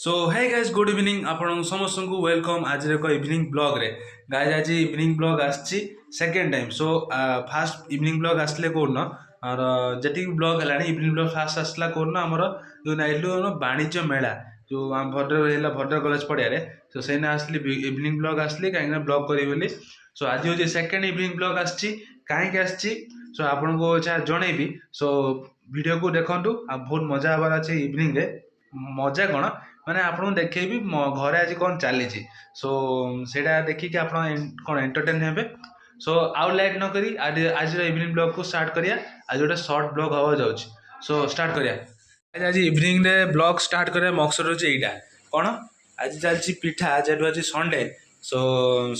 सो hey guys good evening आपण समस्त को वेलकम आज एक इवनिंग ब्लॉग रे गाइस आज इवनिंग ब्लॉग आछि second time so first evening blog आसले कोन और जेटी ब्लॉग हलानी इवनिंग ब्लॉग फास्ट आसला कोन हमर जो नाइलु वाणिज्य मेला जो हम भद्रक हेला भद्रक कॉलेज पड़िया रे सो सेना आसली इवनिंग ब्लॉग आसली काहे ब्लॉग करी बोली सो आज हो सेकंड इवनिंग ब्लॉग आछि काहे आछि सो आपन को जणेबी सो वीडियो को देखंतु आ बहुत मजा आबार अछि इवनिंग रे मजा कोन माने आपन देखेबी घरे आज कौन चली सो सेटा देखिए आप कौन एंटरटेन हेबे सो आउ लाइट न करी आज इवनिंग ब्लॉग को स्टार्ट करिया आज गोटे शॉर्ट ब्लॉग हवा जाउछि सो स्टार्ट करिया आज इवनिंग रे ब्लॉग स्टार्ट करिया मकसद होछि एटा कोन आज चलछि पिठा जेडु आज संडे सो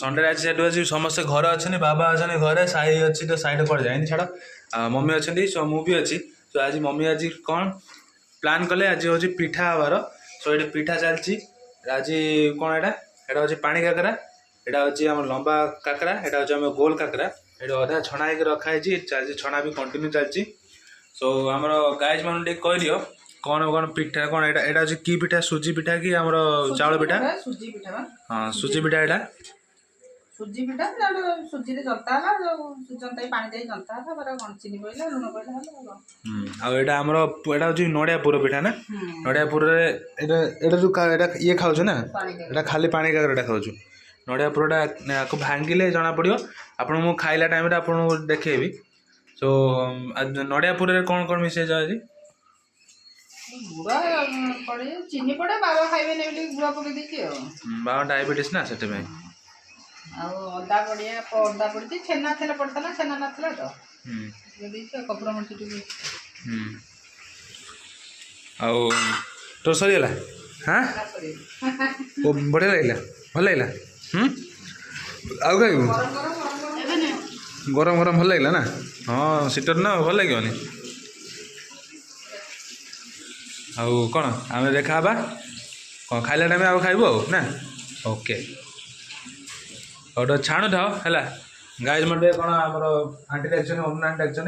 संडे आज जेडु आज समस्त घर अछनी बाबा अछनी घरे साई अछि तो साइड पड़ जाइनी छाड़ मम्मी अछनी सो मु भी अछि सो आज मम्मी आज कौन प्लान कले आज होछि पिठा हवार सो ये पिठा चलती आज कौन एटा हूँ पानी काकरा एटा हूँ आम लंबा काकरा एटा हूँ आम गोल काकरा ये अधा छणा हो रखाई छणा भी कंटिन्यू चलती सो आम गाइज मान कह दियो कौन कौन पिठा कौन एटा हूँ कि पिठा सुजी पिठा कि आम चाउल पिठा हाँ सुजी पिठा एटा सुजी पिठा सुजी रे जंता हला जो जंता पानी दे जंता हला पर कोन चीनी पइला लूण पइला हला आ एटा हमरो एटा होची नडिया पुर पिठा ना नडिया पुर रे एटा एटा जो एटा ये खाउछ ना एटा खाली पानी काकराटा खाउछ नडिया पुरटा को भांगिले जना पड़ियो आपन मु खाइला टाइम रे आपन देखेबी सो नडिया पुर रे कोन कोन मिसे जाय गुड़ा पड़े चीनी पड़े बाबा खाइबे ने बोली गुड़ा पके देछि बाबा डायबिटीज ना सेते में अदा बढ़िया अदा पड़ी छेना थे पड़ता छेना ना तो कपूर मर्ची आउ तो सरीगला हाँ ओ बढ़िया लगला भल लगला आउ खाइबू गरम गरम भल लगला ना हाँ सीटर ना भल लगे आउ कौन आम देखा कौन खाइला टाइम आउ खाइबू आउ ना ओके और छाणु था है गाइज मटे कौन आम आंटी डाक्चर अरुण आंटी डाक्चर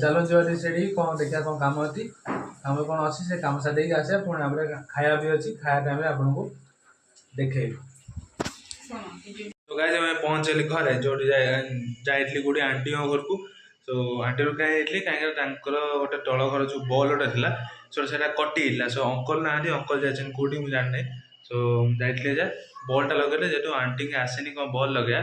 चलो जी से कौन देखा कौन कम अच्छी कम कौन अच्छी से कम साथ आसे पुणी खाया भी अच्छी खाया टाइम आपको देखे तो गाइज मैं पहुँचली घरे जो जाइली गोटे आंटी घर को सो आंटी कहीं कहीं गोटे तल घर जो बॉल गोटे थी सो कटि सो अंकल ना अंकल जाए कौटी मुझे जाने सो जाइए बॉलटा लगे जेहतु आंटी के आसेनी कौन बॉल लगे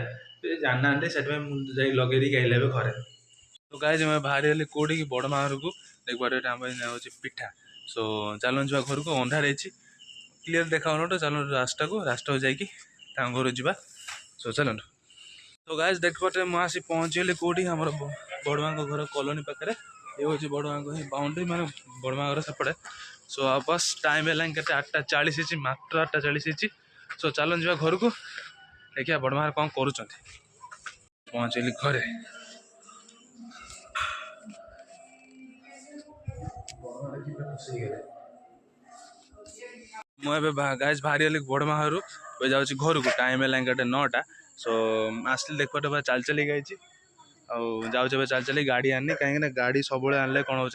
जाना से लगे आइले घरे तो गाइज मैं बाहरी गली कौटी की बड़ माँ घर को देखिए आम हूँ पिठा सो चलो जा घर को अंधार क्लीयर देखा तो चलो रास्ता को रास्ता जाकि घर जा सो चलो तो गाइज देखते मुझे पहुँचीगली कौटी आम बड़ माँ घर कॉलोनी पाखे ये हूँ बड़ माँ को बाउंड्री माने बड़ माँ घर सेपटे सो आ बस टाइम है 8:40 मात्र 8:40 सो चलो जा घर को देखिए बड़ माँ कौन कर पहुँचली घरे मुझे गाइज बाहरी गली बड़ माँ घर जाऊँ घर को टाइम है 9टा सो आसली देखते चल चली गई जाऊँ चल चली गाड़ी आनी कहीं गाड़ी सब आनले कौन हो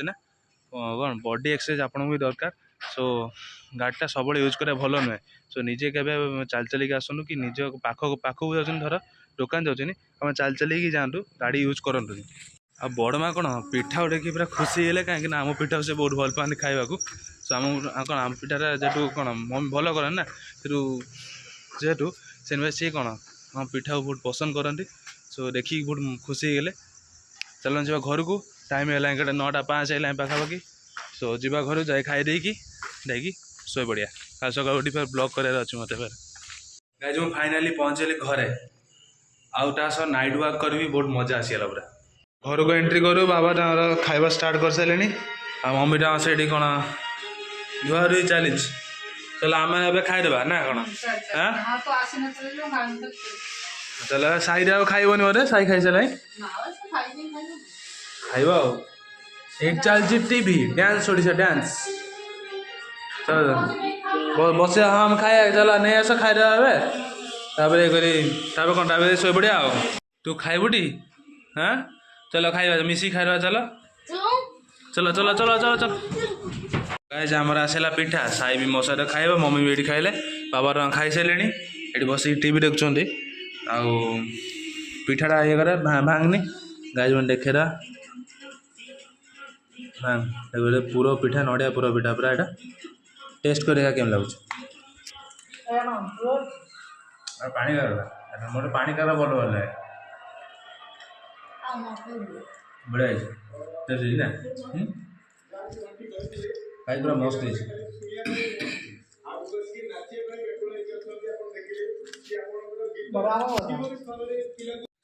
कौन बॉडी एक्सरसाइज आपन भी दरकार सो गाड़ीटा सब यूज करा भल नुहे सो निजे के चल चलिक आसनु कि निज पाखक जाऊँ धर दुकान जाऊँ आम चल चलिक जातु गाड़ी यूज करूँ आ बड़ माँ कौन पिठा देखिए पूरा खुशी है कहीं आम पिठा से बहुत भल पाती खावा सो आम कौन आम पिठा जेहतु कौन मम्मी भल कर ना जेहतु से सी कौन आम पिठा बहुत पसंद करती सो देखिए बहुत खुशी गले चलो जा घर को टाइम है 9:05 है पाखापाखि सो जा घर जाए खाई शोई पड़िया कल सकाल उठी फिर ब्लॉग करार अच्छे मत फिर गाइज मैं फाइनाली पहुँचली घरे आउटा सह नाइट वॉक करी बहुत मजा आसीगला पूरा घर को एंट्री करूँ बाबा खाଇବା स्टार्ट कर सारे आ मम्मी टा से कौन धुआ धुई चली चलो आम ए खाईदेवा ना कौन हाँ चलो साई खाइबनी बोधे साई खाई सारे खाइबा एक चलती टीवी डांस ओडिशा डांस चलो बस हम खाए चलो नहीं आस खाईदेवा कौन शो पड़िया तू खाइबुटी हाँ चलो खाइबा मिसी खाइबा चलो चलो चलो चलो चलो चलो गाइस आमर आसला पिठा साई भी मो सहित खाइब मम्मी भी ये खाइले बाबा खाई सारे ये बस टीवी देखुं आउ पिठाटा ये करे भांगनी गाइस मैंने देखे भांग पूरा पिठा नड़िया पूरा पिठा पूरा यहाँ टेस्ट कर केम लगुच पानी कर मोटे पानी कर भल भल बढ़िया टेस्ट ना गाइस पूरा मस्त है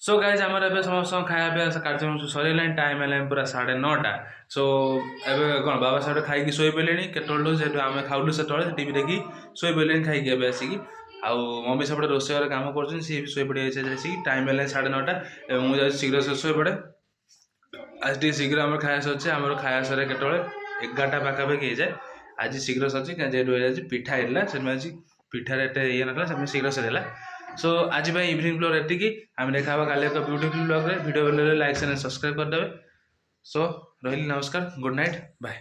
सो गाइज आमर ए समस्त खाया कार्यक्रम सर टाइम है पूरा 9:30 सो एवं कौन बाबा साहब खाई शोई पड़े के आम खाऊलु से टीवी देखी शोई पड़े खाई आसिकी आउ मम्मी सेपटे रोषे घर कम कर सी भी शोई पड़े टाइम है 9:30 मुझे शीघ्र से शोई पड़े आज टी शीघ्र आम खाया सर आम खाया सर के 11टा पाखापाखि हो जाए आज शीघ्र सर जेहतु पिठा है पिठार एट ये ना शीघ्र सर सो आज इवनिंग ब्लॉग एतिकी आम देखा काले एक ब्यूटीफुल ब्लॉग रे वीडियो लाइक चैनल सब्सक्राइब करदे सो रही नमस्कार गुड नाइट बाय।